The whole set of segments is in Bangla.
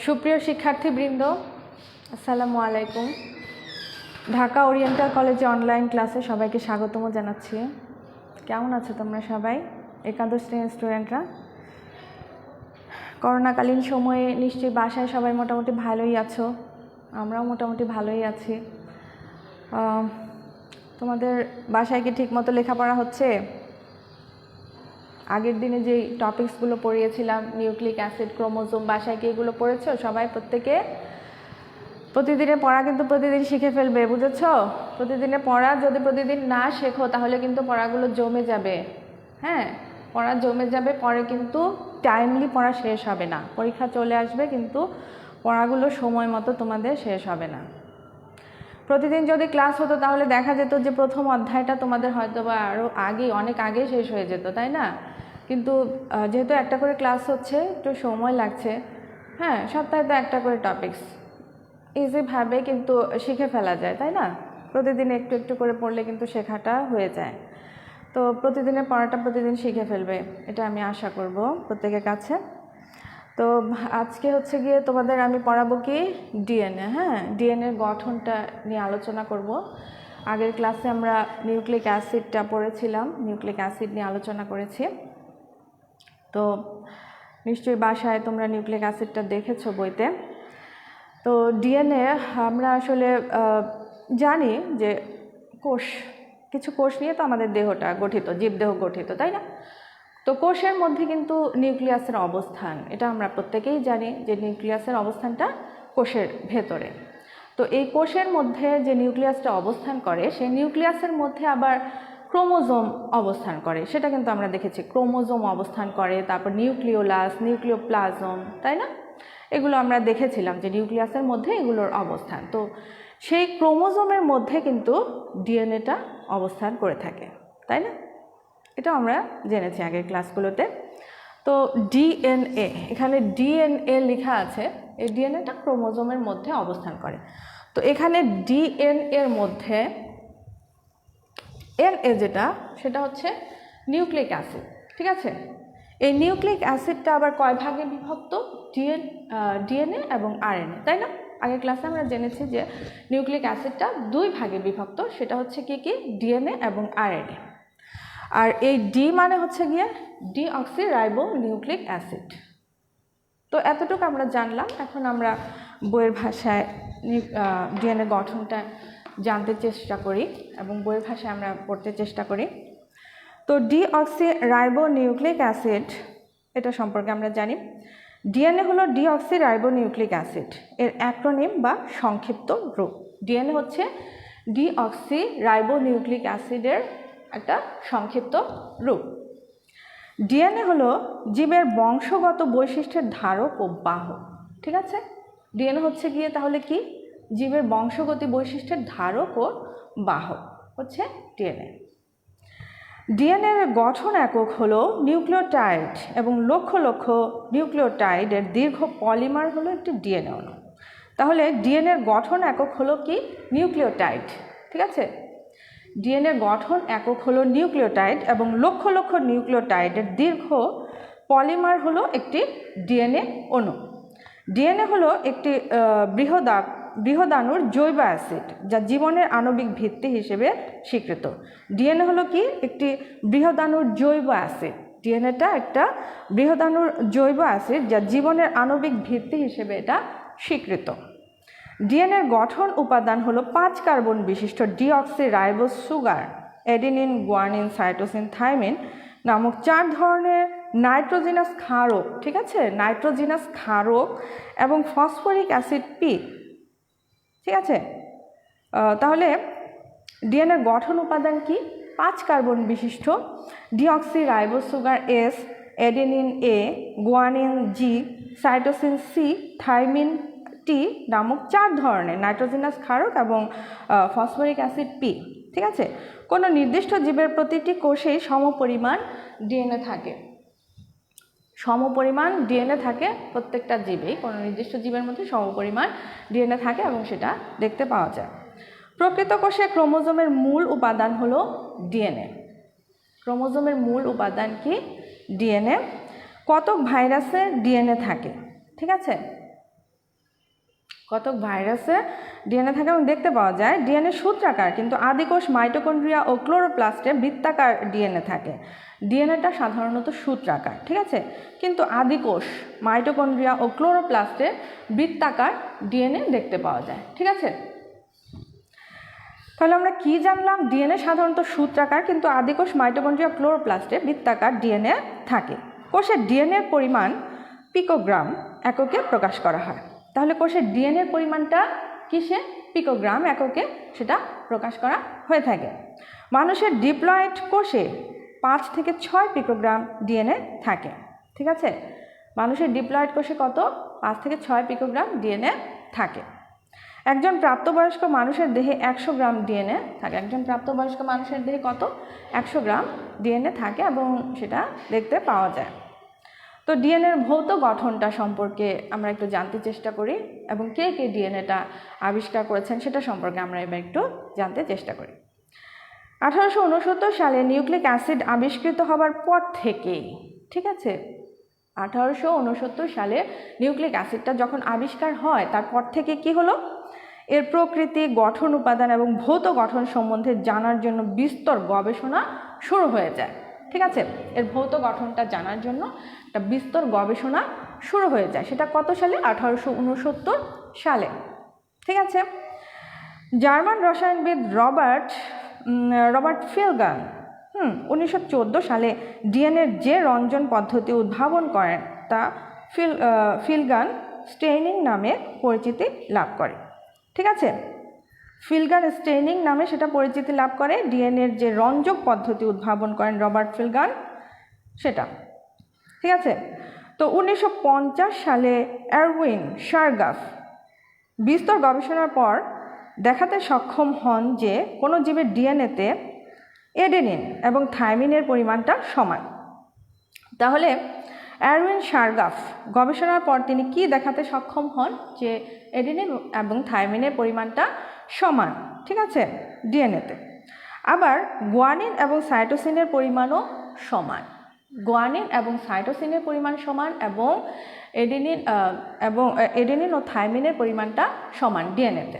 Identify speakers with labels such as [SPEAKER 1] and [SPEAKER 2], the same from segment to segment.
[SPEAKER 1] সুপ্রিয় শিক্ষার্থীবৃন্দ, আসসালামু আলাইকুম। ঢাকা ওরিয়েন্টাল কলেজে অনলাইন ক্লাসে সবাইকে স্বাগতম জানাচ্ছি। কেমন আছো তোমরা সবাই? একাদশ শ্রেণীর স্টুডেন্টরা করোনাকালীন সময়ে নিশ্চয়ই বাসায় সবাই মোটামুটি ভালোই আছো, আমরাও মোটামুটি ভালোই আছি। তোমাদের বাসায় কি ঠিকমতো লেখাপড়া হচ্ছে? আগের দিনে যেই টপিকসগুলো পড়িয়েছিলাম, নিউক্লিক অ্যাসিড, ক্রোমোজোম, বাসায় কি এগুলো পড়েছো সবাই? প্রত্যেকে প্রতিদিনের পড়া কিন্তু প্রতিদিন শিখে ফেলবে, বুঝেছো? প্রতিদিনের পড়া যদি প্রতিদিন না শেখো তাহলে কিন্তু পড়াগুলো জমে যাবে। হ্যাঁ, পড়া জমে যাবে, পরে কিন্তু টাইমলি পড়া শেষ হবে না। পরীক্ষা চলে আসবে কিন্তু পড়াগুলো সময় মতো তোমাদের শেষ হবে না। প্রতিদিন যদি ক্লাস হতো তাহলে দেখা যেত যে প্রথম অধ্যায়টা তোমাদের হয়তো বা আরও অনেক আগে শেষ হয়ে যেত, তাই না? কিন্তু যেহেতু একটা করে ক্লাস হচ্ছে, একটু সময় লাগছে। হ্যাঁ, সপ্তাহে তো একটা করে টপিকস, ইজিভাবে কিন্তু শিখে ফেলা যায়, তাই না? প্রতিদিন একটু একটু করে পড়লে কিন্তু শেখাটা হয়ে যায়। তো প্রতিদিনের পড়াটা প্রতিদিন শিখে ফেলবে, এটা আমি আশা করব প্রত্যেকের কাছে। তো আজকে হচ্ছে গিয়ে তোমাদের আমি পড়াবো কি ডিএনএ। হ্যাঁ, ডিএনএর গঠনটা নিয়ে আলোচনা করব। আগের ক্লাসে আমরা নিউক্লিক অ্যাসিডটা পড়েছিলাম, নিউক্লিক অ্যাসিড নিয়ে আলোচনা করেছি। তো নিশ্চয়ই বাসায় তোমরা নিউক্লিক অ্যাসিডটা দেখেছো বইতে। তো ডিএনএ আমরা আসলে জানি যে কিছু কোষ নিয়ে তো আমাদের দেহটা গঠিত, জীবদেহ গঠিত, তাই না? তো কোষের মধ্যে কিন্তু নিউক্লিয়াসের অবস্থান, এটা আমরা প্রত্যেকেই জানি যে নিউক্লিয়াসের অবস্থানটা কোষের ভেতরে। তো এই কোষের মধ্যে যে নিউক্লিয়াসটা অবস্থান করে, সেই নিউক্লিয়াসের মধ্যে আবার ক্রোমোজোম অবস্থান করে, সেটা কিন্তু আমরা দেখেছি। ক্রোমোজোম অবস্থান করে, তারপর নিউক্লিওলাস, নিউক্লিওপ্লাজম, তাই না? এগুলো আমরা দেখেছিলাম যে নিউক্লিয়াসের মধ্যে এগুলোর অবস্থান। তো সেই ক্রোমোজোমের মধ্যে কিন্তু ডিএনএটা অবস্থান করে থাকে, তাই না? এটা আমরা জেনেছি আগের ক্লাসগুলোতে। তো ডিএনএ, এখানে ডিএনএ লেখা আছে, এই ডিএনএটা ক্রোমোজোমের মধ্যে অবস্থান করে। তো এখানে ডিএনএর মধ্যে এনএ যেটা, সেটা হচ্ছে নিউক্লিক অ্যাসিড, ঠিক আছে? এই নিউক্লিক অ্যাসিডটা আবার কয় ভাগে বিভক্ত? ডিএনএ এবং আরএনএ, তাই না? আগের ক্লাসে আমরা জেনেছি যে নিউক্লিক অ্যাসিডটা দুই ভাগে বিভক্ত, সেটা হচ্ছে কি ডিএনএ এবং আরএনএ। আর এই ডি মানে হচ্ছে গিয়ে ডিঅক্সি রাইবো নিউক্লিক অ্যাসিড। তো এতটুকু আমরা জানলাম। এখন আমরা বইয়ের ভাষায় ডিএনএ গঠনটা জানতে চেষ্টা করি এবং বইয়ের ভাষায় আমরা পড়তে চেষ্টা করি। তো ডিঅক্সি রাইবো নিউক্লিক অ্যাসিড, এটা সম্পর্কে আমরা জানি। ডিএনএ হলো ডিঅক্সি রাইবো নিউক্লিক অ্যাসিড, এর অ্যাক্রোনিম বা সংক্ষিপ্ত রূপ। ডিএনএ হচ্ছে ডিঅক্সি রাইবো নিউক্লিক অ্যাসিডের একটা সংক্ষিপ্ত রূপ। ডিএনএ হলো জীবের বংশগত বৈশিষ্ট্যের ধারক ও বাহক, ঠিক আছে? ডিএনএ হচ্ছে গিয়ে তাহলে কি? জীবের বংশগত বৈশিষ্ট্যের ধারক ও বাহক হচ্ছে ডিএনএ। ডিএনএর গঠন একক হলো নিউক্লিওটাইড এবং লক্ষ লক্ষ নিউক্লিওটাইডের দীর্ঘ পলিমার হলো একটি ডিএনএ অণু। তাহলে ডিএনএর গঠন একক হলো কি? নিউক্লিওটাইড, ঠিক আছে? ডিএনএর গঠন একক হলো নিউক্লিওটাইড এবং লক্ষ লক্ষ নিউক্লিওটাইডের দীর্ঘ পলিমার হলো একটি ডিএনএ অণু। ডিএনএ হলো একটি বৃহদাণুর জৈব অ্যাসিড, যা জীবনের আণবিক ভিত্তি হিসেবে স্বীকৃত। ডিএনএ হলো কি? একটি বৃহদাণুর জৈব অ্যাসিড। ডিএনএটা একটা বৃহদাণুর জৈব অ্যাসিড, যা জীবনের আণবিক ভিত্তি হিসেবে এটা স্বীকৃত। ডিএনএর গঠন উপাদান হলো 5 কার্বন বিশিষ্ট deoxy ribose sugar, adenine, guanine, cytosine, thymine নামক 4 ধরনের নাইট্রোজিনাস ক্ষারক, ঠিক আছে? নাইট্রোজিনাস ক্ষারক এবং ফসফরিক অ্যাসিড পি, ঠিক আছে? তাহলে ডিএনএর গঠন উপাদান কি? 5 কার্বন বিশিষ্ট deoxy ribose sugar S, adenine A, guanine G, cytosine C, thymine T নামক 4 ধরনের নাইট্রোজিনাস ক্ষারক এবং ফসফরিক অ্যাসিড পি, ঠিক আছে? কোনো নির্দিষ্ট জীবের প্রতিটি কোষেই সমপরিমাণ ডিএনএ থাকে। সমপরিমাণ ডিএনএ থাকে প্রত্যেকটা জীবেই, কোনো নির্দিষ্ট জীবের মধ্যে সমপরিমাণ ডিএনএ থাকে এবং সেটা দেখতে পাওয়া যায়। প্রকৃত কোষে ক্রোমোজোমের মূল উপাদান হলো ডিএনএ। ক্রোমোজোমের মূল উপাদান কি? ডিএনএ। কতক ভাইরাসে ডিএনএ থাকে, ঠিক আছে? কতক ভাইরাসে ডিএনএ থাকে এবং দেখতে পাওয়া যায় ডিএনএ সূত্রাকার, কিন্তু আদিকোষ মাইটোকন্ড্রিয়া ও ক্লোরোপ্লাস্টে বৃত্তাকার ডিএনএ থাকে। ডিএনএটা সাধারণত সূত্রাকার, ঠিক আছে, কিন্তু আদিকোষ মাইটোকন্ড্রিয়া ও ক্লোরোপ্লাস্টে বৃত্তাকার ডিএনএ দেখতে পাওয়া যায়, ঠিক আছে। তাহলে আমরা কি জানলাম? ডিএনএ সাধারণত সূত্রাকার, কিন্তু আদিকোষ মাইটোকন্ড্রিয়া ক্লোরোপ্লাস্টে বৃত্তাকার ডিএনএ থাকে। কোষের ডিএনএর পরিমাণ পিকোগ্রাম এককে প্রকাশ করা হয়। তাহলে কোষের ডিএনএর পরিমাণটা কিসে? পিকোগ্রাম এককে সেটা প্রকাশ করা হয়ে থাকে। মানুষের ডিপ্লয়েড কোষে 5 থেকে 6 পিকোগ্রাম ডিএনএ থাকে, ঠিক আছে। মানুষের ডিপ্লয়েড কোষে কত? 5 থেকে 6 পিকোগ্রাম ডিএনএ থাকে। একজন প্রাপ্তবয়স্ক মানুষের দেহে 100 গ্রাম ডিএনএ থাকে। একজন প্রাপ্তবয়স্ক মানুষের দেহে কত? 100 গ্রাম ডিএনএ থাকে এবং সেটা দেখতে পাওয়া যায়। তো ডিএনএর ভৌত গঠনটা সম্পর্কে আমরা একটু জানতে চেষ্টা করি এবং কে কে ডিএনএটা আবিষ্কার করেছেন সেটা সম্পর্কে আমরা এবার একটু জানতে চেষ্টা করি। 1869 সালে নিউক্লিক অ্যাসিড আবিষ্কৃত হবার পর থেকেই, ঠিক আছে, 1869 সালে নিউক্লিক অ্যাসিডটা যখন আবিষ্কার হয় তারপর থেকে কি হলো? এর প্রকৃতি, গঠন, উপাদান এবং ভৌত গঠন সম্বন্ধে জানার জন্য বিস্তর গবেষণা শুরু হয়ে যায়, ঠিক আছে। এর ভৌত গঠনটা জানার জন্য একটা বিস্তর গবেষণা শুরু হয়ে যায়। সেটা কত সালে? 1869 সালে, ঠিক আছে। জার্মান রসায়নবিদ রবার্ট ফিলগান 1914 সালে ডিএনএর যে রঞ্জন পদ্ধতি উদ্ভাবন করেন তা ফিলগান স্টেইনিং নামে পরিচিতি লাভ করে, ঠিক আছে। ফিলগান স্টেইনিং নামে সেটা পরিচিতি লাভ করে। ডিএনএর যে রঞ্জক পদ্ধতি উদ্ভাবন করেন রবার্ট ফিলগান সেটা, ঠিক আছে। তো 1950 সালে এরউইন শারগাফ বিস্তর গবেষণার পর দেখাতে সক্ষম হন যে কোনো জীবের ডিএনএতে এডেনিন এবং থাইমিনের পরিমাণটা সমান। তাহলে এরউইন শারগাফ গবেষণার পর তিনি কি দেখাতে সক্ষম হন? যে এডেনিন এবং থাইমিনের পরিমাণটা সমান, ঠিক আছে, ডিএনএতে। আবার গুয়ানিন এবং সাইটোসিনের পরিমাণও সমান। গুয়ানিন এবং সাইটোসিনের পরিমাণ সমান এবং এডেনিন ও থাইমিনের পরিমাণটা সমান ডিএনএতে।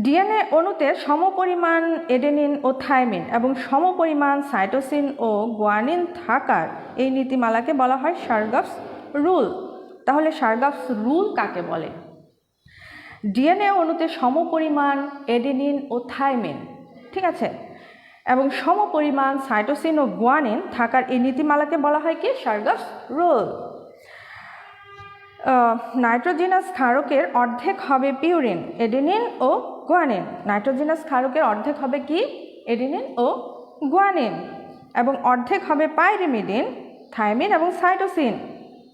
[SPEAKER 1] ডিএনএ অণুতে সমপরিমাণ এডেনিন ও থাইমিন এবং সমপরিমাণ সাইটোসিন ও গুয়ানিন থাকার এই নীতিমালাকে বলা হয় শারগাফস রুল। তাহলে শারগাফস রুল কাকে বলে? ডিএনএ অণুতে সমপরিমাণ এডেনিন ও থাইমিন, ঠিক আছে, এবং সমপরিমাণ সাইটোসিন ও গুয়ানিন থাকার এই নীতিমালাকে বলা হয় কি? শারগাফস রুল। নাইট্রোজেনাস ক্ষারকের অর্ধেক হবে পিউরিন, এডেনিন ও গুয়ানিন। নাইট্রোজেনাস ক্ষারকের অর্ধেক হবে কি? এডেনিন ও গুয়ানিন, এবং অর্ধেক হবে পাইরিমিডিন, থাইমিন এবং সাইটোসিন,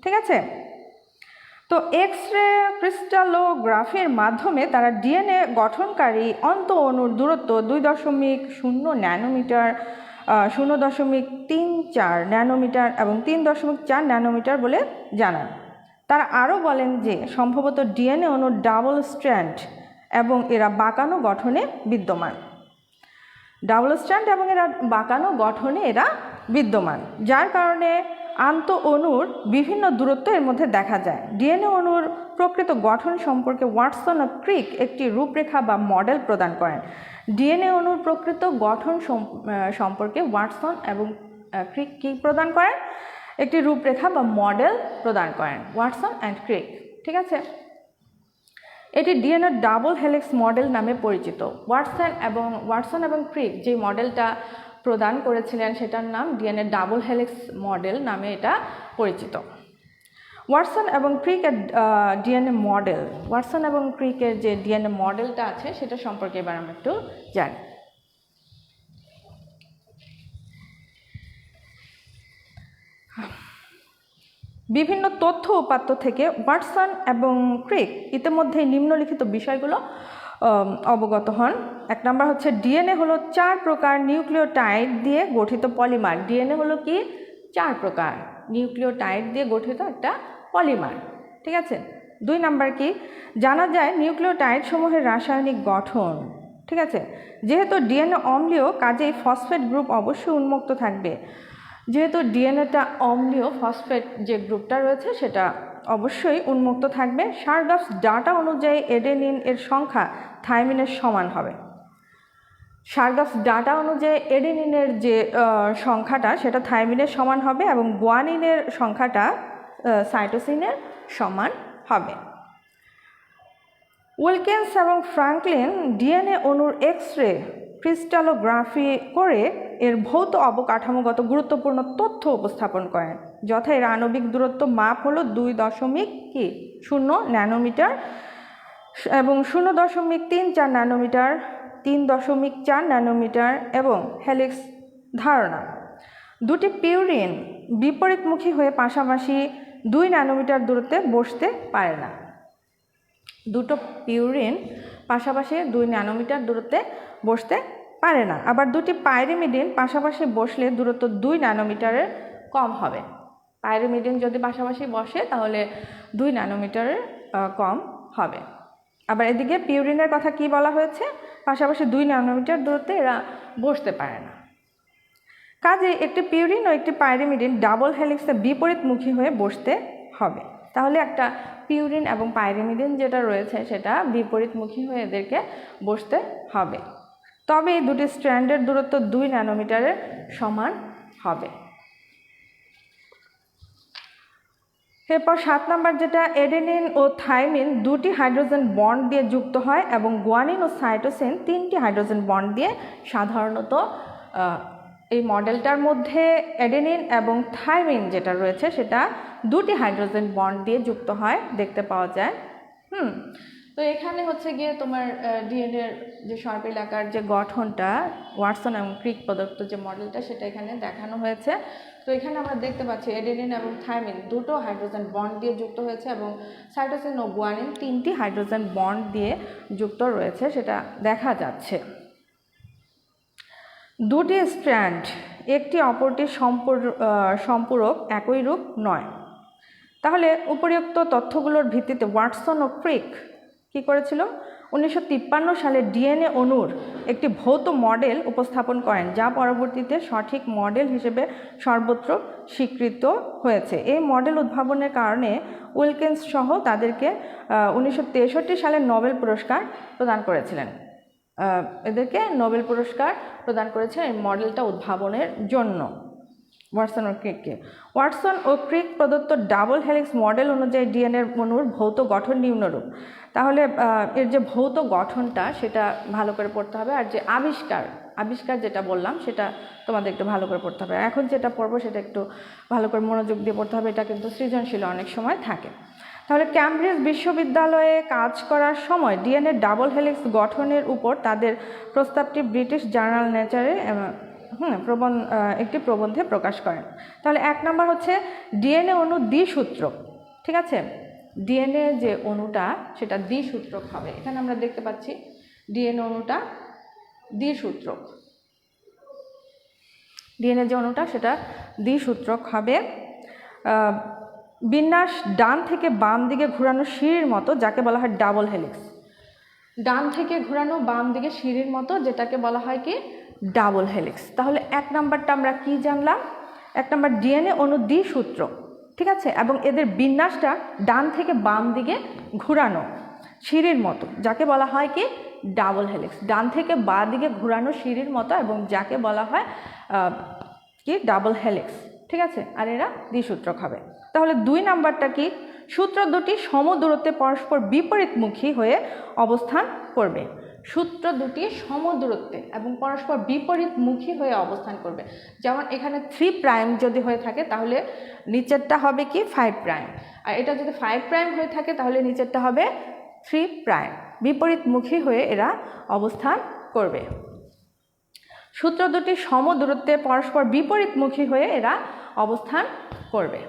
[SPEAKER 1] ঠিক আছে। তো এক্স রে ক্রিস্টালোগ্রাফির মাধ্যমে তারা ডিএনএ গঠনকারী অন্ত অণুর দূরত্ব 2.0 ন্যানোমিটার, 0.34 ন্যানোমিটার এবং 3.4 ন্যানোমিটার বলে জানান। তারা আরও বলেন যে সম্ভবত ডিএনএ অণুর ডাবল স্ট্র্যান্ড এবং এরা বাঁকানো গঠনে বিদ্যমান। ডাবল স্ট্র্যান্ড এবং এরা বাঁকানো গঠনে এরা বিদ্যমান, যার কারণে আন্ত অণুর বিভিন্ন দূরত্ব এর মধ্যে দেখা যায়। ডিএনএ অণুর প্রকৃত গঠন সম্পর্কে ওয়াটসন ও ক্রিক একটি রূপরেখা বা মডেল প্রদান করেন। ডিএনএ অণুর প্রকৃত গঠন সম্পর্কে ওয়াটসন এবং ক্রিক কী প্রদান করেন? একটি রূপরেখা বা মডেল প্রদান করেন, ওয়াটসন অ্যান্ড ক্রিক, ঠিক আছে। এটি ডিএনএ ডাবল হেলিক্স মডেল নামে পরিচিত। ওয়াটসন এবং ক্রিক যে মডেলটা প্রদান করেছিলেন সেটার নাম ডিএনএ ডাবল হেলিক্স মডেল নামে এটা পরিচিত। ওয়াটসন এবং ক্রিকের ডিএনএ মডেল, ওয়াটসন এবং ক্রিকের যে ডিএনএ মডেলটা আছে সেটা সম্পর্কে এবার আমরা একটু জানি। বিভিন্ন তথ্য উপাত্ত থেকে ওয়াটসন এবং ক্রিক ইতিমধ্যে নিম্নলিখিত বিষয়গুলো অবগত হন। 1 নম্বর হচ্ছে ডিএনএ হলো 4 প্রকার নিউক্লিওটাইড দিয়ে গঠিত পলিমার। ডিএনএ হলো কি? 4 প্রকার নিউক্লিওটাইড দিয়ে গঠিত একটা পলিমার, ঠিক আছে। 2 নাম্বার কি? জানা যায় নিউক্লিওটাইড সমূহের রাসায়নিক গঠন, ঠিক আছে। যেহেতু ডিএনএ অম্লীয় কাজেই ফসফেট গ্রুপ অবশ্যই উন্মুক্ত থাকবে। যেহেতু ডিএনএটা অম্লীয়, ফসফেট যে গ্রুপটা রয়েছে সেটা অবশ্যই উন্মুক্ত থাকবে। শারগাফস ডাটা অনুযায়ী এডেনিন এর সংখ্যা থাইমিনের সমান হবে। শারগাফস ডাটা অনুযায়ী এডেনিনের যে সংখ্যাটা সেটা থাইমিনের সমান হবে এবং গুয়ানিনের সংখ্যাটা সাইটোসিনের সমান হবে। উইলকিন্স এবং ফ্রাঙ্কলিন ডিএনএ অণুর এক্স-রে ক্রিস্টালোগ্রাফি করে এর ভৌত অবকাঠামোগত গুরুত্বপূর্ণ তথ্য উপস্থাপন করেন, যথা এর আণবিক দূরত্ব মাপ হলো 2.0 ন্যানোমিটার এবং 0.34 ন্যানোমিটার, 3.4 ন্যানোমিটার এবং হেলিক্স ধারণা। দুটি পিউরিন বিপরীতমুখী হয়ে পাশাপাশি 2 ন্যানোমিটার দূরত্বে বসতে পারে না। দুটো পিউরিন পাশাপাশি 2 ন্যানোমিটার দূরত্বে বসতে পারে না। আবার দুটি পাইরিমিডিন পাশাপাশি বসলে দূরত্ব 2 ন্যানোমিটারের কম হবে। পাইরিমিডিন যদি পাশাপাশি বসে তাহলে 2 ন্যানোমিটারের কম হবে। আবার এদিকে পিউরিনের কথা কি বলা হয়েছে, পাশাপাশি 2 ন্যানোমিটার দূরত্বে এরা বসতে পারে না। কাজে একটি পিউরিন ও একটি পাইরিমিডিন ডাবল হেলিক্সে বিপরীতমুখী হয়ে বসতে হবে। তাহলে একটা পিউরিন এবং পাইরিমিডিন যেটা রয়েছে সেটা বিপরীতমুখী হয়ে এদেরকে বসতে হবে, তবে এই দুটি স্ট্র্যান্ডের দূরত্ব 2 ন্যানোমিটারের সমান হবে। এরপর 7 নম্বর যেটা, এডেনিন ও থাইমিন দুটি হাইড্রোজেন বন্ড দিয়ে যুক্ত হয় এবং গুয়ানিন ও সাইটোসিন 3টি হাইড্রোজেন বন্ড দিয়ে। সাধারণত এই মডেলটার মধ্যে এডেনিন এবং থাইমিন যেটা রয়েছে সেটা 2টি হাইড্রোজেন বন্ড দিয়ে যুক্ত হয়, দেখতে পাওয়া যায়। তো এখানে হচ্ছে গিয়ে তোমার ডিএনএর যে সর্পিলাকার যে গঠনটা, ওয়াটসন এবং ক্রিক প্রদত্ত যে মডেলটা সেটা এখানে দেখানো হয়েছে। তো এখানে আমরা দেখতে পাচ্ছি এডেনিন এবং থাইমিন দুটো হাইড্রোজেন বন্ড দিয়ে যুক্ত হয়েছে এবং সাইটোসিন ও গুয়ানিন 3টি হাইড্রোজেন বন্ড দিয়ে যুক্ত রয়েছে, সেটা দেখা যাচ্ছে। দুটি স্ট্র্যান্ড একটি অপরটির সম্পূরক একই রূপ নয়। তাহলে উপরিউক্ত তথ্যগুলোর ভিত্তিতে ওয়াটসন ও ক্রিক কী করেছিল, 1953 সালে ডিএনএ অণুর একটি ভৌত মডেল উপস্থাপন করেন, যা পরবর্তীতে সঠিক মডেল হিসেবে সর্বত্র স্বীকৃত হয়েছে। এই মডেল উদ্ভাবনের কারণে উইলকিন্স সহ তাদেরকে 1963 সালে নোবেল পুরস্কার প্রদান করেছিলেন। এদেরকে নোবেল পুরস্কার প্রদান করেছে এই মডেলটা উদ্ভাবনের জন্য, ওয়াটসন ও ক্রিককে। ওয়াটসন ও ক্রিক প্রদত্ত ডাবল হেলিক্স মডেল অনুযায়ী ডিএনএর অণুর ভৌত গঠন নিম্নরূপ। তাহলে এর যে ভৌত গঠনটা সেটা ভালো করে পড়তে হবে, আর যে আবিষ্কার যেটা বললাম সেটা তোমাদের একটু ভালো করে পড়তে হবে। এখন যেটা পড়বো সেটা একটু ভালো করে মনোযোগ দিয়ে পড়তে হবে, এটা কিন্তু সৃজনশীল অনেক সময় থাকে। তাহলে ক্যামব্রিজ বিশ্ববিদ্যালয়ে কাজ করার সময় ডিএনএ ডাবল হেলিক্স গঠনের উপর তাদের প্রস্তাবটি ব্রিটিশ জার্নাল নেচারে একটি প্রবন্ধে প্রকাশ করেন। তাহলে 1 নম্বর হচ্ছে ডিএনএ অণু দ্বিসূত্রক, ঠিক আছে। ডিএনএ যে অণুটা সেটা দ্বিসূত্রক হবে। এখানে আমরা দেখতে পাচ্ছি ডিএনএ অণুটা দ্বিসূত্রক, ডিএনএ যে অণুটা সেটা দ্বিসূত্রক হবে। বিন্যাস ডান থেকে বাম দিকে ঘোরানো সিঁড়ির মতো, যাকে বলা হয় ডাবল হেলিক্স। ডান থেকে ঘোরানো বাম দিকে সিঁড়ির মতো, যেটাকে বলা হয় কি ডাবল হেলিক্স। তাহলে 1 নম্বরটা আমরা কি জানলাম, 1 নম্বর ডিএনএ অণু দ্বিসূত্রক, ঠিক আছে, এবং এদের বিন্যাসটা ডান থেকে বাম দিকে ঘোরানো সিঁড়ির মতো, যাকে বলা হয় কি ডাবল হেলিক্স। ডান থেকে বাঁ দিকে ঘোরানো সিঁড়ির মতো এবং যাকে বলা হয় কি ডাবল হেলিক্স, ঠিক আছে। আর এরা দ্বিসূত্রক হবে। তাহলে 2 নাম্বারটা কি, সূত্র দুটি সমদূরত্বে পরস্পর বিপরীতমুখী হয়ে অবস্থান করবে। সূত্র দুটি সমদূরত্বে এবং পরস্পর বিপরীতমুখী হয়ে অবস্থান করবে। যেমন এখানে 3 প্রাইম যদি হয়ে থাকে তাহলে নিচেরটা হবে কি 5 প্রাইম, আর এটা যদি 5 প্রাইম হয়ে থাকে তাহলে নিচেরটা হবে 3 প্রাইম। বিপরীতমুখী হয়ে এরা অবস্থান করবে। সূত্র দুটি সমদূরত্বে পরস্পর বিপরীতমুখী হয়ে এরা অবস্থান করবে।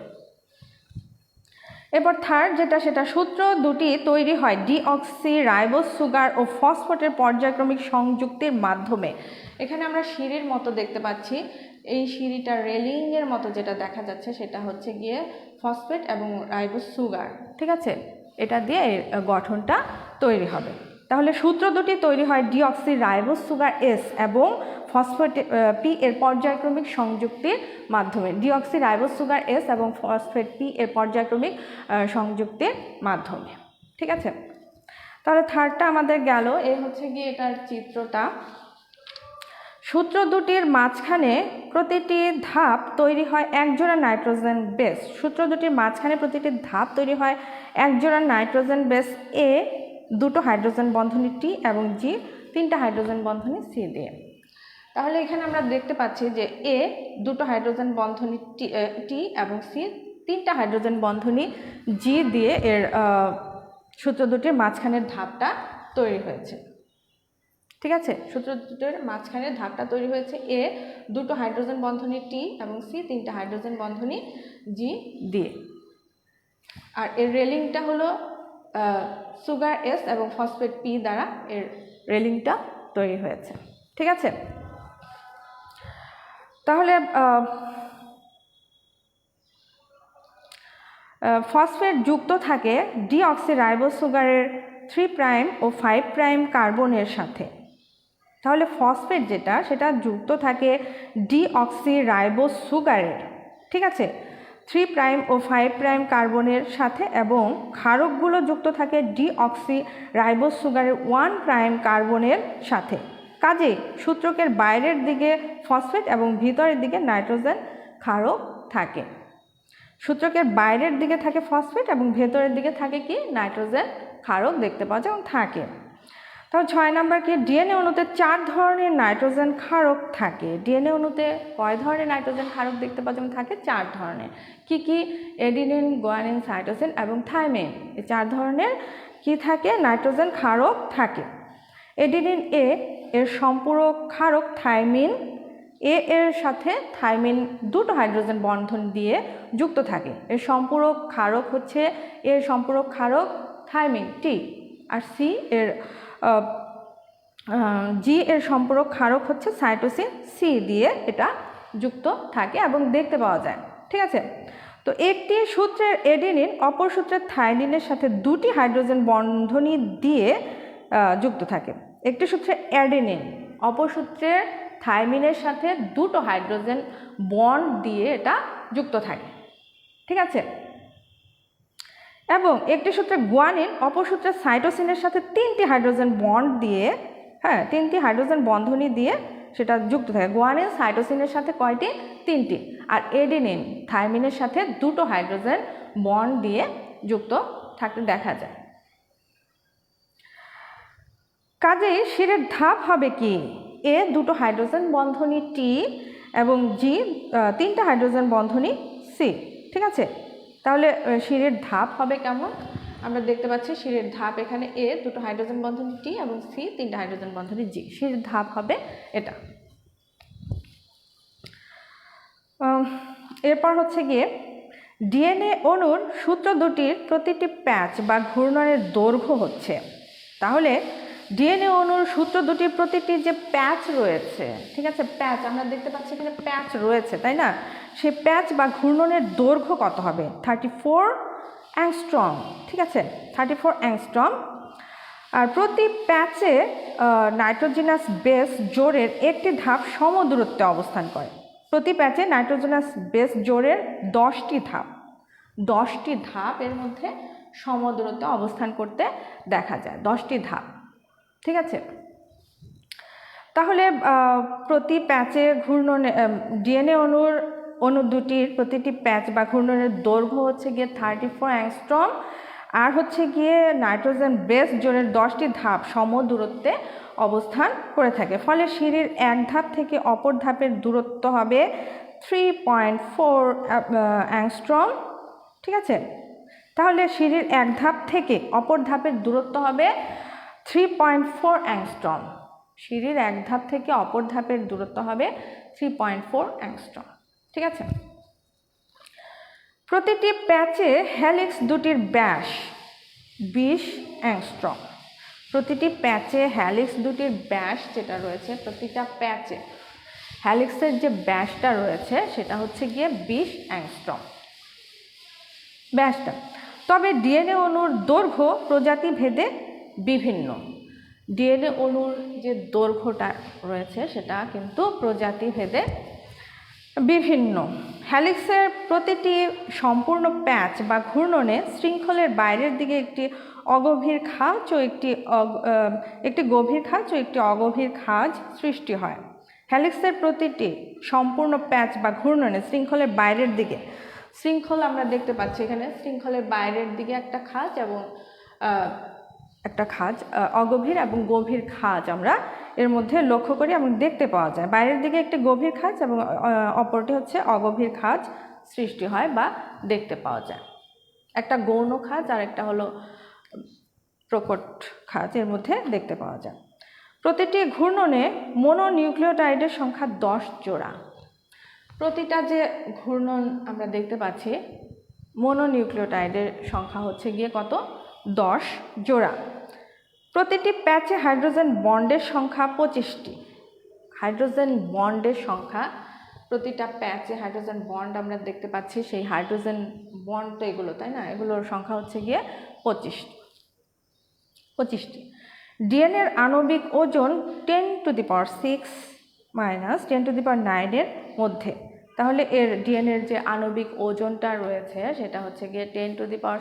[SPEAKER 1] এরপর থার্ড যেটা, সেটা সূত্র দুটি তৈরি হয় ডিঅক্সি রাইবোজ সুগার ও ফসফেটের পর্যায়ক্রমিক সংযুক্তির মাধ্যমে। এখানে আমরা সিঁড়ির মতো দেখতে পাচ্ছি, এই সিঁড়িটা রেলিংয়ের মতো যেটা দেখা যাচ্ছে সেটা হচ্ছে গিয়ে ফসফেট এবং রাইবোজ সুগার, ঠিক আছে, এটা দিয়ে গঠনটা তৈরি হবে। তাহলে সূত্র দুটি তৈরি হয় ডিঅক্সিরাইবোজ সুগার এস এবং ফসফেট পি এর পর্যায়ক্রমিক সংযুক্তির মাধ্যমে। ডিঅক্সিরাইবোজ সুগার এস এবং ফসফেট পি এর পর্যায়ক্রমিক সংযুক্তির মাধ্যমে। ঠিক আছে, তাহলে থার্ডটা আমাদের গেল। এই হচ্ছে গিয়ে এটার চিত্রটা। সূত্র দুটির মাঝখানে প্রতিটি ধাপ তৈরি হয় একজোড়া নাইট্রোজেন বেস। সূত্র দুটির মাঝখানে প্রতিটি ধাপ তৈরি হয় একজোড়া নাইট্রোজেন বেস এ, দুটো হাইড্রোজেন বন্ধনী টি এবং জি, তিনটা হাইড্রোজেন বন্ধনী সি দিয়ে। তাহলে এখানে আমরা দেখতে পাচ্ছি যে এ দুটো হাইড্রোজেন বন্ধনী টি এবং সি তিনটা হাইড্রোজেন বন্ধনী জি দিয়ে এর সূত্র দুটির মাঝখানের ধাপটা তৈরি হয়েছে। ঠিক আছে, সূত্র দুটির মাঝখানের ধাপটা তৈরি হয়েছে এ দুটো হাইড্রোজেন বন্ধনী টি এবং সি তিনটা হাইড্রোজেন বন্ধনী জি দিয়ে। আর এর রেলিংটা হলো সুগার এস এবং ফসফেট পি দ্বারা এর রেলিংটা তৈরি হয়েছে। ঠিক আছে, তাহলে ফসফেট যুক্ত থাকে ডিঅক্সিরাইবোজ সুগারের 3' ও 5' কার্বনের সাথে। তাহলে ফসফেট যেটা সেটা যুক্ত থাকে ডিঅক্সিরাইবোজ সুগারের, ঠিক আছে, 3' ও 5' কার্বনের সাথে এবং ক্ষারকগুলো যুক্ত থাকে ডিঅক্সিরাইবোজ সুগারের 1' কার্বনের সাথে। কাজেই সূত্রকের বাইরের দিকে ফসফেট এবং ভিতরের দিকে নাইট্রোজেন ক্ষারক থাকে। সূত্রকের বাইরের দিকে থাকে ফসফেট এবং ভেতরের দিকে থাকে কি নাইট্রোজেন ক্ষারক দেখতে পাওয়া যায় এবং থাকে। তাহলে 6 নম্বর কি, ডিএনএ অণুতে 4 ধরনের নাইট্রোজেন ক্ষারক থাকে। ডিএনএ অণুতে কয় ধরনের নাইট্রোজেন ক্ষারক দেখতে পাওয়া যায়? থাকে 4 ধরনের। কি কি? এডিনিন, গুয়ানিন, সাইটোসিন এবং থাইমিন। এই 4 ধরনের কি থাকে? নাইট্রোজেন ক্ষারক থাকে। এডিনিন এ এর সম্পূরক ক্ষারক থাইমিন এ এর সাথে থাইমিন দুটো হাইড্রোজেন বন্ধন দিয়ে যুক্ত থাকে। এর সম্পূরক ক্ষারক হচ্ছে এর সম্পূরক ক্ষারক থাইমিন টি, আর সি এর জি এর সম্পূরক ক্ষারক হচ্ছে সাইটোসিন সি দিয়ে এটা যুক্ত থাকে এবং দেখতে পাওয়া যায়। ঠিক আছে, তো একটি সূত্রের এডিনিন অপর সূত্রের থাইমিনের সাথে দুটি হাইড্রোজেন বন্ধনী দিয়ে যুক্ত থাকে। একটি সূত্রে অ্যাডেনিন অপর সূত্রের থাইমিনের সাথে দুটো হাইড্রোজেন বন্ড দিয়ে এটা যুক্ত থাকে। ঠিক আছে, এবং একটি সূত্রে গুয়ানিন অপর সূত্রের সাইটোসিনের সাথে 3টি হাইড্রোজেন বন্ড দিয়ে, হ্যাঁ 3টি হাইড্রোজেন বন্ধনী দিয়ে সেটা যুক্ত থাকে। গুয়ানিন সাইটোসিনের সাথে কয়টি? 3টি। আর এডিনিন থাইমিনের সাথে দুটো হাইড্রোজেন বন্ড দিয়ে যুক্ত থাকতে দেখা যায়। কাজেই শিরের ধাপ হবে কি? এ দুটো হাইড্রোজেন বন্ধনী টি এবং জি 3টা হাইড্রোজেন বন্ধনী সি। ঠিক আছে, তাহলে শিরের ধাপ হবে কেমন? আমরা দেখতে পাচ্ছি শিরের ধাপ এখানে এ দুটো হাইড্রোজেন বন্ধনী টি এবং সি 3টা হাইড্রোজেন বন্ধনী জি। শিরের ধাপ হবে এটা। এরপর হচ্ছে গিয়ে ডিএনএ অণুর সূত্র দুটির প্রতিটি প্যাচ বা ঘূর্ণনের দৈর্ঘ্য হচ্ছে। তাহলে ডিএনএ অণুর সূত্র দুটির প্রতিটি যে প্যাচ রয়েছে, ঠিক আছে, প্যাচ আমরা দেখতে পাচ্ছি এখানে প্যাচ রয়েছে, তাই না? সেই প্যাচ বা ঘূর্ণনের দৈর্ঘ্য কত হবে? 34 অ্যাংস্ট্রম। ঠিক আছে, 34 অ্যাংস্ট্রম। আর প্রতি প্যাচে নাইট্রোজেনাস বেস জোড়ের একটি ধাপ সমদূরত্বে অবস্থান করে। প্রতি প্যাচে নাইট্রোজেনাস বেস জোড়ের 10টি ধাপ, 10টি ধাপ এর মধ্যে সমদূরত্বে অবস্থান করতে দেখা যায়, 10টি ধাপ। ঠিক আছে, তাহলে প্রতি প্যাচে ঘূর্ণনে ডিএনএ অণু দুটির প্রতিটি প্যাচ বা ঘূর্ণনের দৈর্ঘ্য হচ্ছে গিয়ে 34 অ্যাংস্ট্রম, আর হচ্ছে গিয়ে নাইট্রোজেন বেস জোড়ের 10টি ধাপ সমদূরত্বে অবস্থান করে থাকে। ফলে সিঁড়ির এক ধাপ থেকে অপর ধাপের দূরত্ব হবে 3.4 অ্যাংস্ট্রম। ঠিক আছে, তাহলে সিঁড়ির এক ধাপ থেকে অপর ধাপের দূরত্ব হবে 3.4 অ্যাংস্ট্রম। সিঁড়ির এক ধাপ থেকে অপর ধাপের দূরত্ব হবে 3.4 অ্যাংস্ট্রম। ঠিক আছে, প্রতিটি প্যাচে হেলিক্স দুটির ব্যাস 20 অ্যাংস্ট্রম। প্রতিটি প্যাচে হেলিক্স দুটির ব্যাস যেটা রয়েছে, প্রতিটা প্যাচে হেলিক্সের যে ব্যাসটা রয়েছে সেটা হচ্ছে গিয়ে 20 অ্যাংস্ট্রম ব্যাসটা। তবে ডিএনএ অণুর দৈর্ঘ্য প্রজাতি ভেদে বিভিন্ন। ডিএনএ অণুর যে দৈর্ঘ্যটা রয়েছে সেটা কিন্তু প্রজাতি ভেদে বিভিন্ন। হেলিক্সের প্রতিটি সম্পূর্ণ প্যাচ বা ঘূর্ণনে শৃঙ্খলের বাইরের দিকে একটি অগভীর খাঁজ ও একটি গভীর খাঁজ ও একটি অগভীর খাঁজ সৃষ্টি হয়। হেলিক্সের প্রতিটি সম্পূর্ণ প্যাচ বা ঘূর্ণনে শৃঙ্খলের বাইরের দিকে, শৃঙ্খল আমরা দেখতে পাচ্ছি এখানে, শৃঙ্খলের বাইরের দিকে একটা খাঁজ এবং অগভীর এবং গভীর খাঁজ আমরা এর মধ্যে লক্ষ্য করি এবং দেখতে পাওয়া যায়। বাইরের দিকে একটি গভীর খাঁজ এবং অপরটি হচ্ছে অগভীর খাঁজ সৃষ্টি হয় বা দেখতে পাওয়া যায়। একটা গৌণ খাঁজ আর একটা হলো প্রকট খাঁজ এর মধ্যে দেখতে পাওয়া যায়। প্রতিটি ঘূর্ণনে মনোনিউক্লিওটাইডের সংখ্যা 10 জোড়া। প্রতিটা যে ঘূর্ণন আমরা দেখতে পাচ্ছি মনোনিউক্লিওটাইডের সংখ্যা হচ্ছে গিয়ে কত? 10 জোড়া। প্রতিটি প্যাচে হাইড্রোজেন বন্ডের সংখ্যা 25টি। হাইড্রোজেন বন্ডের সংখ্যা, প্রতিটা প্যাচে হাইড্রোজেন বন্ড আমরা দেখতে পাচ্ছি, সেই হাইড্রোজেন বন্ড তো এগুলো, তাই না? এগুলোর সংখ্যা হচ্ছে গিয়ে 25টি। ডিএনএর আণবিক ওজন 10⁻⁶ - 10⁹ এর মধ্যে। তাহলে এর ডিএনএর যে আণবিক ওজনটা রয়েছে সেটা হচ্ছে গিয়ে 10⁶ - 10⁹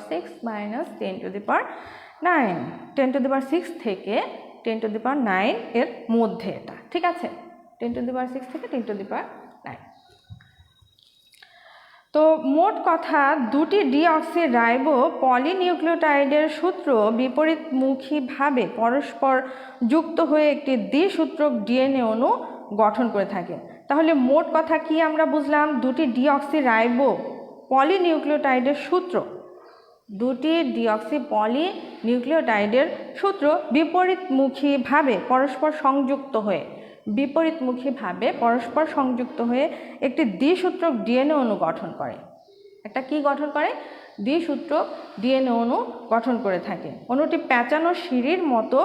[SPEAKER 1] থেকে 10⁹ এর মধ্যে, এটা ঠিক আছে? 10⁶ থেকে 10⁹। তো মোট কথা, দুটি ডিঅক্সিরাইবো পলিনিউক্লিওটাইডের সূত্র বিপরীতমুখীভাবে পরস্পর যুক্ত হয়ে একটি দ্বিসূত্রক ডিএনএ অণু গঠন করে থাকে। তাহলে মোট কথা কি আমরা বুঝলাম? দুটি ডিঅক্সিরাইবো পলিনিউক্লিওটাইডের সূত্র, দুটি ডিঅক্সি পলিনিউক্লিওটাইডের সূত্র বিপরীতমুখীভাবে পরস্পর সংযুক্ত হয়ে একটি দ্বিসূত্রক ডিএনএ অণু গঠন করে। একটা কি গঠন করে? দ্বিসূত্রক ডিএনএ অণু গঠন করে থাকে। অণুটি প্যাঁচানো সিঁড়ির মতো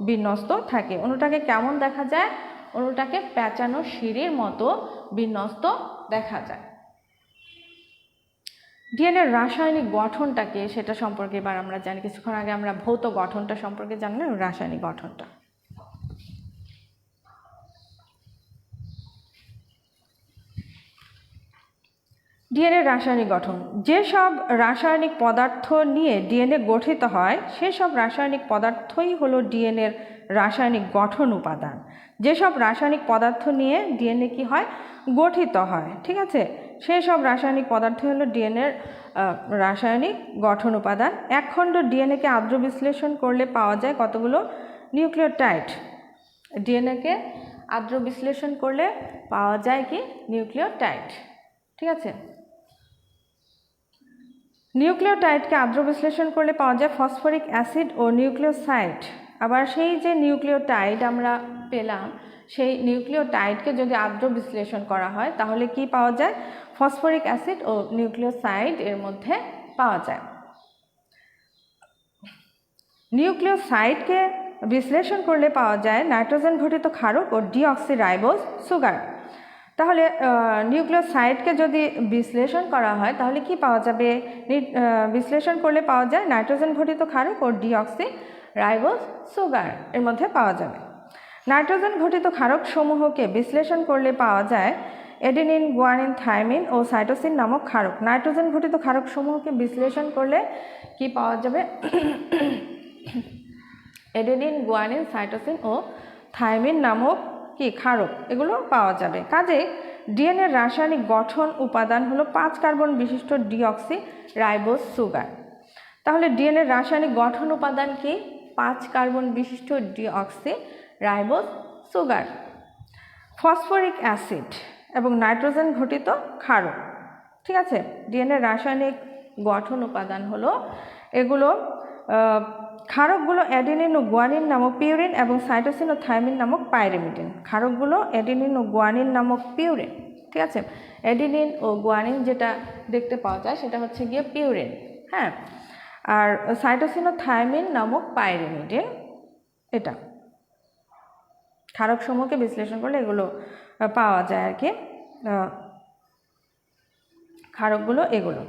[SPEAKER 1] বিন্যস্ত থাকে। অণুটাকে কেমন দেখা যায়? অণুটাকে প্যাঁচানো সিঁড়ির মতো বিন্যস্ত দেখা যায়। ডিএনএর রাসায়নিক গঠনটাকে সেটা সম্পর্কে এবার আমরা জানি। কিছুক্ষণ আগে আমরা ভৌত গঠনটা সম্পর্কে জানলাম, রাসায়নিক গঠনটা। ডিএনএর রাসায়নিক গঠন। যেসব রাসায়নিক পদার্থ নিয়ে ডিএনএ গঠিত হয় সেসব রাসায়নিক পদার্থই হলো ডিএনএর রাসায়নিক গঠন উপাদান। যেসব রাসায়নিক পদার্থ নিয়ে ডিএনএ কি হয়? গঠিত হয়, ঠিক আছে? সেসব রাসায়নিক পদার্থ হলো ডিএনএর রাসায়নিক গঠন উপাদান। এক খণ্ড ডিএনএকে আদ্র বিশ্লেষণ করলে পাওয়া যায় কতগুলো? নিউক্লিওটাইড। ডিএনএকে আদ্র বিশ্লেষণ করলে পাওয়া যায় কি? নিউক্লিওটাইড, ঠিক আছে? নিউক্লিওটাইডকে আদ্র বিশ্লেষণ করলে পাওয়া যায় ফসফরিক অ্যাসিড ও নিউক্লিওসাইড। আবার সেই যে নিউক্লিওটাইড আমরা পেলাম, সেই নিউক্লিওটাইডকে যদি আদ্র বিশ্লেষণ করা হয় তাহলে কি পাওয়া যায়? ফসফরিক অ্যাসিড ও নিউক্লিওসাইড এর মধ্যে পাওয়া যায়। নিউক্লিওসাইডকে বিশ্লেষণ করলে পাওয়া যায় নাইট্রোজেন ঘটিত ক্ষারক ও ডিঅক্সিরাইবোজ সুগার। তাহলে নিউক্লিওসাইডকে যদি বিশ্লেষণ করা হয় তাহলে কি পাওয়া যাবে? বিশ্লেষণ করলে পাওয়া যায় নাইট্রোজেন ঘটিত ক্ষারক ও ডিঅক্সিরাইবোজ সুগার এর মধ্যে পাওয়া যাবে। নাইট্রোজেন ঘটিত ক্ষারক সমূহকে বিশ্লেষণ করলে পাওয়া যায় এডেনিন, গুয়ানিন, থাইমিন ও সাইটোসিন নামক ক্ষারক। নাইট্রোজেন ঘটিত ক্ষারক সমূহকে বিশ্লেষণ করলে কি পাওয়া যাবে? এডেনিন, গুয়ানিন, সাইটোসিন ও থাইমিন নামক কি ক্ষারক, এগুলো পাওয়া যাবে। কাজে ডিএনএর রাসায়নিক গঠন উপাদান হলো 5 কার্বন বিশিষ্ট ডিঅক্সিরাইবোজ সুগার। তাহলে ডিএনএর রাসায়নিক গঠন উপাদান কি? 5 কার্বন বিশিষ্ট ডিঅক্সিরাইবোজ সুগার, ফসফরিক অ্যাসিড এবং নাইট্রোজেন ঘটিত ক্ষারক, ঠিক আছে? ডিএনএর রাসায়নিক গঠন উপাদান হলো এগুলো। ক্ষারকগুলো অ্যাডেনিন ও গুয়ানিন নামক পিউরিন এবং সাইটোসিন ও থাইমিন নামক পাইরিমিডিন। ক্ষারকগুলো অ্যাডেনিন ও গুয়ানিন নামক পিউরিন, ঠিক আছে? অ্যাডেনিন ও গুয়ানিন যেটা দেখতে পাওয়া যায় সেটা হচ্ছে গিয়ে পিউরিন, হ্যাঁ। আর সাইটোসিন ও থাইমিন নামক পাইরিমিডিন, এটা ক্ষারক সমূহকে বিশ্লেষণ করলে এগুলো পাওয়া যায় আর কি, ক্ষারকগুলো এগুলো।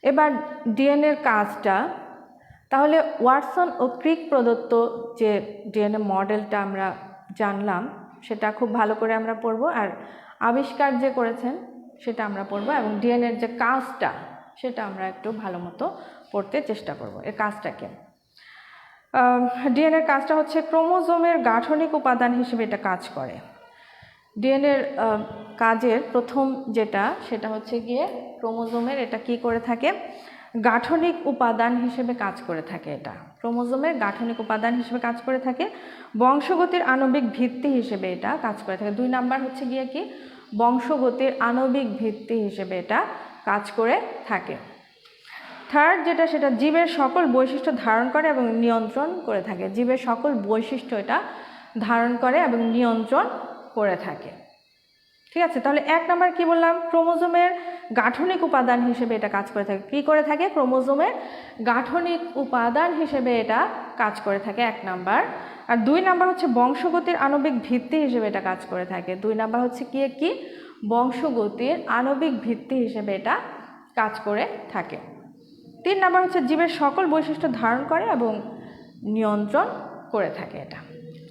[SPEAKER 1] এবার ডিএনএর কাজটা তাহলে ওয়াটসন ও ক্রিক প্রদত্ত যে ডিএনএ মডেলটা আমরা জানলাম সেটা খুব ভালো করে আমরা পড়ব, আর আবিষ্কার যে করেছেন সেটা আমরা পড়ব, এবং ডিএনএর যে কাজটা সেটা আমরা একটু ভালো মতো পড়তে চেষ্টা করব। এর কাজটাকে, ডিএনএর কাজটা হচ্ছে ক্রোমোজোমের গাঠনিক উপাদান হিসেবে এটা কাজ করে। ডিএনএর কাজের প্রথম যেটা সেটা হচ্ছে গিয়ে ক্রোমোজোমের এটা কি করে থাকে, গাঠনিক উপাদান হিসেবে কাজ করে থাকে। এটা ক্রোমোজোমের গাঠনিক উপাদান হিসেবে কাজ করে থাকে, বংশগতির আণবিক ভিত্তি হিসেবে এটা কাজ করে থাকে। 2 নাম্বার হচ্ছে গিয়ে কি, বংশগতির আণবিক ভিত্তি হিসেবে এটা কাজ করে থাকে। থার্ড যেটা, সেটা জীবের সকল বৈশিষ্ট্য ধারণ করে এবং নিয়ন্ত্রণ করে থাকে। জীবের সকল বৈশিষ্ট্য এটা ধারণ করে এবং নিয়ন্ত্রণ করে থাকে। ঠিক আছে, তাহলে 1 নাম্বার কি বললাম, ক্রোমোজোমের গাঠনিক উপাদান হিসেবে এটা কাজ করে থাকে। কি করে থাকে, ক্রোমোজোমের গাঠনিক উপাদান হিসেবে এটা কাজ করে থাকে 1 নাম্বার। আর 2 নাম্বার হচ্ছে বংশগতির আণবিক ভিত্তি হিসেবে এটা কাজ করে থাকে। 2 নাম্বার হচ্ছে কি বংশগতির আণবিক ভিত্তি হিসেবে এটা কাজ করে থাকে। 3 নাম্বার হচ্ছে জীবের সকল বৈশিষ্ট্য ধারণ করে এবং নিয়ন্ত্রণ করে থাকে এটা।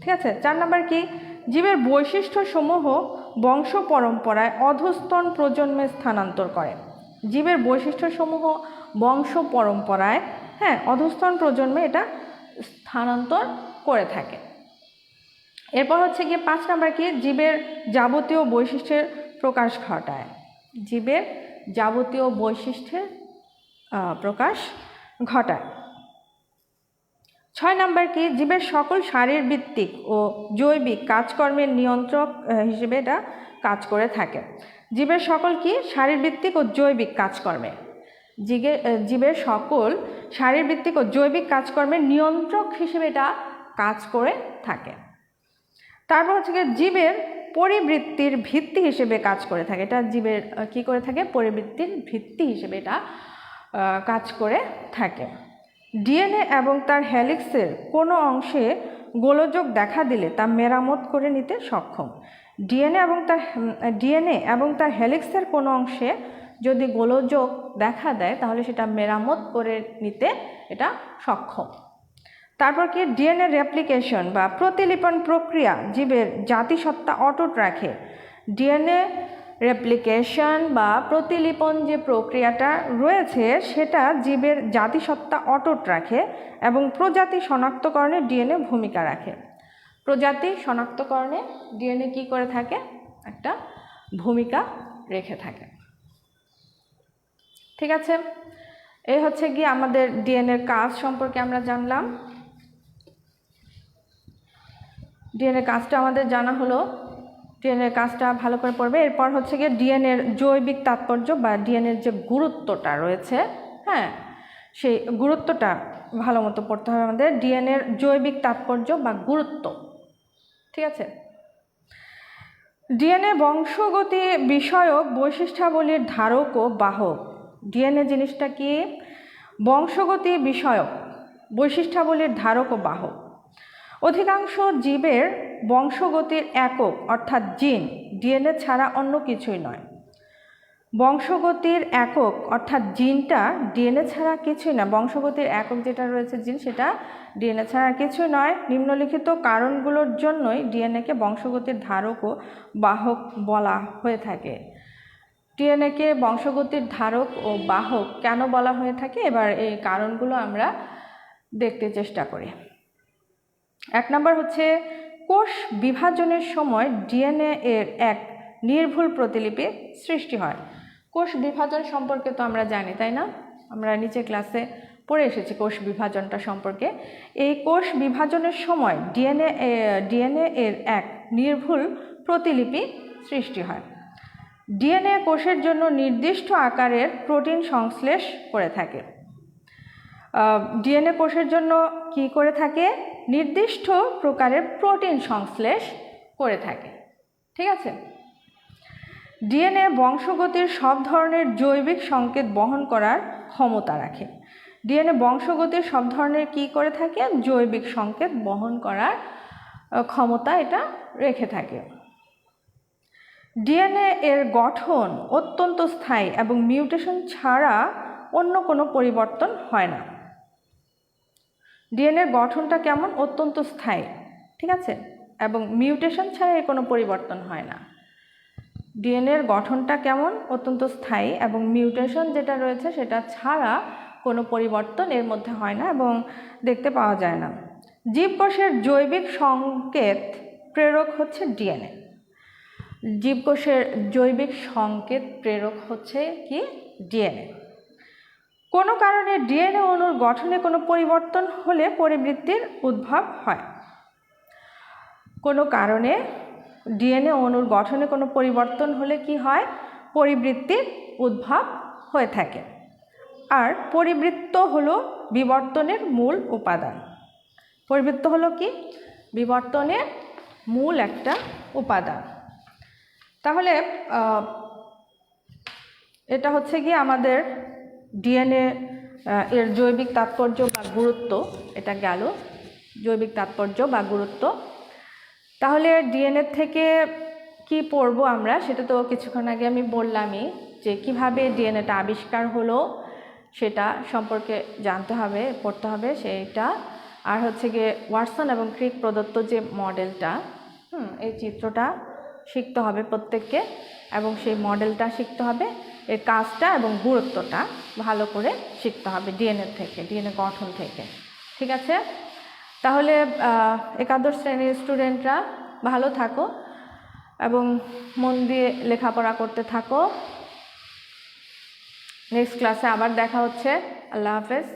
[SPEAKER 1] ঠিক আছে, 4 নাম্বার কি, জীবের বৈশিষ্ট্যসমূহ বংশ পরম্পরায় অধস্তন প্রজন্মে স্থানান্তর করে। জীবের বৈশিষ্ট্যসমূহ বংশ পরম্পরায় অধস্তন প্রজন্মে এটা স্থানান্তর করে থাকে। এরপর হচ্ছে গিয়ে 5 নাম্বার কি, জীবের যাবতীয় বৈশিষ্ট্যের প্রকাশ ঘটায়। জীবের যাবতীয় বৈশিষ্ট্যের প্রকাশ ঘটায়। 6 নাম্বার কি, জীবের সকল শারীরবৃত্তিক ও জৈবিক কাজকর্মের নিয়ন্ত্রক হিসেবে এটা কাজ করে থাকে। জীবের সকল কি শারীরবৃত্তিক ও জৈবিক কাজকর্মে, জীবের সকল শারীরবৃত্তিক ও জৈবিক কাজকর্মের নিয়ন্ত্রক হিসেবে এটা কাজ করে থাকে। তারপর হচ্ছে গিয়ে জীবের পরিবৃত্তির ভিত্তি হিসেবে কাজ করে থাকে। এটা জীবের কি করে থাকে, পরিবৃত্তির ভিত্তি হিসেবে এটা কাজ করে থাকে। ডিএনএ এবং তার হেলিক্সের কোনো অংশে গোলযোগ দেখা দিলে তা মেরামত করে নিতে সক্ষম। ডিএনএ এবং তার হেলিক্সের কোনো অংশে যদি গোলযোগ দেখা দেয় তাহলে সেটা মেরামত করে নিতে এটা সক্ষম। তারপর কি, ডিএনএ রেপ্লিকেশন বা প্রতিলিপন প্রক্রিয়া জীবের জাতিসত্তা অটুট রাখে। ডিএনএ রেপ্লিকেশন বা প্রতিলিপন যে প্রক্রিয়াটা রয়েছে সেটা জীবের জাতিসত্তা অটুট রাখে এবং প্রজাতি শনাক্তকরণে ডিএনএ ভূমিকা রাখে। প্রজাতি শনাক্তকরণে ডিএনএ কি করে থাকে, একটা ভূমিকা রেখে থাকে। ঠিক আছে, এই হচ্ছে গিয়ে আমাদের ডিএনএর কাজ সম্পর্কে আমরা জানলাম। ডিএনএর কাজটা আমাদের জানা হলো, ডিএনএর কাজটা ভালো করে পড়বে। এরপর হচ্ছে গিয়ে ডিএনএর জৈবিক তাৎপর্য বা ডিএনএর যে গুরুত্বটা রয়েছে, সেই গুরুত্বটা ভালো মতো পড়তে হবে আমাদের। ডিএনএর জৈবিক তাৎপর্য বা গুরুত্ব। ঠিক আছে, ডিএনএ বংশগতি বিষয়ক বৈশিষ্ট্যাবলীর ধারক ও বাহক। ডিএনএ জিনিসটা কি, বংশগতি বিষয়ক বৈশিষ্ট্যাবলীর ধারক ও বাহক। অধিকাংশ জীবের বংশগতির একক অর্থাৎ জিন ডিএনএ ছাড়া অন্য কিছুই নয়। বংশগতির একক অর্থাৎ জিনটা ডিএনএ ছাড়া কিছুই না। বংশগতির একক যেটা রয়েছে জিন, সেটা ডিএনএ ছাড়া কিছুই নয়। নিম্নলিখিত কারণগুলোর জন্যই ডিএনএকে বংশগতির ধারক ও বাহক বলা হয়ে থাকে। ডিএনএকে বংশগতির ধারক ও বাহক কেন বলা হয়ে থাকে, এবার এই কারণগুলো আমরা দেখতে চেষ্টা করি। 1 নাম্বার হচ্ছে, কোষ বিভাজনের সময় ডিএনএ এর এক নির্ভুল প্রতিলিপি সৃষ্টি হয়। কোষ বিভাজন সম্পর্কে তো আমরা জানি, তাই না? আমরা নিচে ক্লাসে পড়ে এসেছি কোষ বিভাজনটা সম্পর্কে। এই কোষ বিভাজনের সময় ডিএনএ এর এক নির্ভুল প্রতিলিপি সৃষ্টি হয়। ডিএনএ কোষের জন্য নির্দিষ্ট আকারের প্রোটিন সংশ্লেষ করে থাকে। ডিএনএ কোষের জন্য কি করে থাকে, নির্দিষ্ট প্রকারের প্রোটিন সংশ্লেষ করে থাকে। ঠিক আছে, ডিএনএ বংশগতির সব ধরনের জৈবিক সংকেত বহন করার ক্ষমতা রাখে। ডিএনএ বংশগতির সব ধরনের কি করে থাকে, জৈবিক সংকেত বহন করার ক্ষমতা এটা রেখে থাকে। ডিএনএ এর গঠন অত্যন্ত স্থায়ী এবং মিউটেশন ছাড়া অন্য কোনো পরিবর্তন হয় না। ডিএনএর গঠনটা কেমন? অত্যন্ত স্থায়ী, ঠিক আছে, এবং মিউটেশন ছাড়া এর কোনো পরিবর্তন হয় না। ডিএনএর গঠনটা কেমন? অত্যন্ত স্থায়ী এবং মিউটেশন যেটা রয়েছে সেটা ছাড়া কোনো পরিবর্তন এর মধ্যে হয় না এবং দেখতে পাওয়া যায় না। জীবকোষের জৈবিক সংকেত প্রেরক হচ্ছে ডিএনএ। জীবকোষের জৈবিক সংকেত প্রেরক হচ্ছে কি? ডিএনএ। কোনো কারণে ডিএনএ অণুর গঠনে কোনো পরিবর্তন হলে পরিবৃত্তির উদ্ভব হয়। কোনো কারণে ডিএনএ অণুর গঠনে কোনো পরিবর্তন হলে কি হয়? পরিবৃত্তির উদ্ভব হয়ে থাকে। আর পরিবৃত্ত হলো বিবর্তনের মূল উপাদান। পরিবৃত্ত হলো কি? বিবর্তনের মূল একটা উপাদান। তাহলে এটা হচ্ছে কি আমাদের ডিএনএ এর জৈবিক তাৎপর্য বা গুরুত্ব। এটা গেল জৈবিক তাৎপর্য বা গুরুত্ব। তাহলে ডিএনএ থেকে কি পড়বো আমরা? সেটা তো কিছুক্ষণ আগে আমি বললামই, যে কিভাবে ডিএনএটা আবিষ্কার হলো সেটা সম্পর্কে জানতে হবে, পড়তে হবে সেইটা। আর হচ্ছে গিয়ে ওয়াটসন এবং ক্রিক প্রদত্ত যে মডেলটা, এই চিত্রটা শিখতে হবে প্রত্যেককে, এবং সেই মডেলটা শিখতে হবে, এর কাজটা এবং গুরুত্বটা ভালো করে শিখতে হবে ডিএনএ থেকে, ডিএনএ গঠন থেকে, ঠিক আছে? তাহলে একাদশ শ্রেণীর স্টুডেন্টরা ভালো থাকো এবং মন দিয়ে লেখাপড়া করতে থাকো। নেক্সট ক্লাসে আবার দেখা হচ্ছে। আল্লাহ হাফেজ।